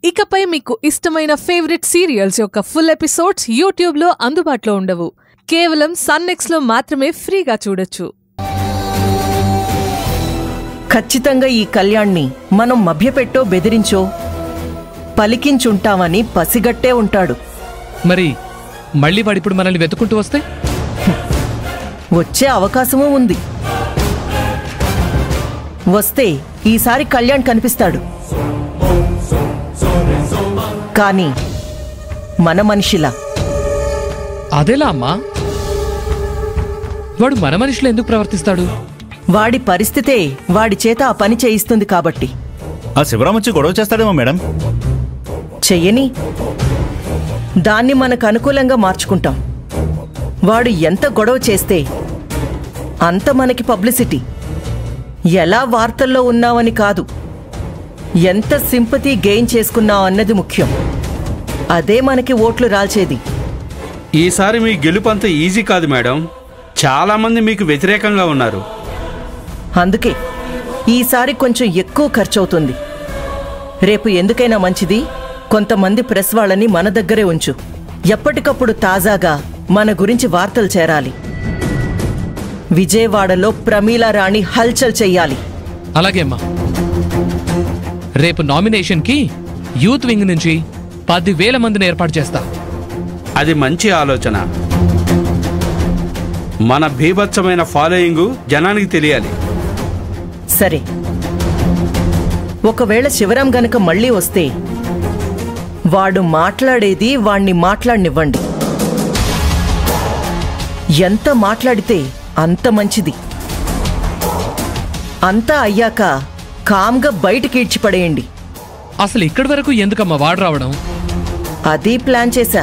ఇకపై మీకు ఇష్టమైన ఫేవరెట్ సీరియల్స్ యొక్క ఫుల్ ఎపిసోడ్స్ యూట్యూబ్లో అందుబాటులో ఉండవు. కేవలం సన్నెక్స్లో మాత్రమే ఫ్రీగా చూడొచ్చు. ఖచ్చితంగా ఈ కళ్యాణ్ని మనం మభ్యపెట్టో బెదిరించో పలికించుంటామని పసిగట్టే ఉంటాడు. మరి మళ్ళీ వాడిప్పుడు మనల్ని వెతుకుంటూ వస్తే వచ్చే అవకాశమూ ఉంది. వస్తే ఈసారి కళ్యాణ్ కనిపిస్తాడు. కానీ మన మనిషిలా. అదేలా అమ్మా? వాడు మన మనిషిలో ఎందుకు ప్రవర్తిస్తాడు? వాడి పరిస్థితే వాడి చేత ఆ పని చేయిస్తుంది కాబట్టి. ఆ శివరాం వచ్చి గొడవ చేస్తాడేమో మేడం. చెయ్యని, దాన్ని మనకు అనుకూలంగా మార్చుకుంటాం. వాడు ఎంత గొడవ చేస్తే అంత మనకి పబ్లిసిటీ. ఎలా వార్తల్లో ఉన్నావని కాదు, ఎంత సింపతి గెయిన్ చేసుకున్నావు అన్నది ముఖ్యం. అదే మనకి ఓట్లు రాల్చేది. ఈసారి మీ గెలుపు అంత ఈజీ కాదు మేడం. చాలా మంది మీకు వ్యతిరేకంగా ఉన్నారు. అందుకే ఈసారి కొంచెం ఎక్కువ ఖర్చవుతుంది. రేపు ఎందుకైనా మంచిది, కొంతమంది ప్రెస్ వాళ్ళని మన దగ్గరే ఉంచు. ఎప్పటికప్పుడు తాజాగా మన గురించి వార్తలు చేరాలి. విజయవాడలో ప్రమీలా రాణి హల్చల్ చెయ్యాలి. అలాగే అమ్మా. రేపు నామినేషన్కి యూత్ వింగ్ నుంచి 10,000 మందిని ఏర్పాటు చేస్తా. అది మంచి ఆలోచన. మన భీభత్సమైన ఫాలోయింగ్ జనానికి తెలియాలి. సరే, ఒకవేళ శివరాం గనక మళ్ళీ వస్తే వాడు మాట్లాడేది వాణ్ణి మాట్లాడనివ్వండి. ఎంత మాట్లాడితే అంత మంచిది. అంతా అయ్యాక కామ్గా బయటికి ఈడ్చిపడేయండి. అసలు ఇక్కడి వరకు ఎందుకమ్మా వాడు రావడం? అది ప్లాన్ చేశా.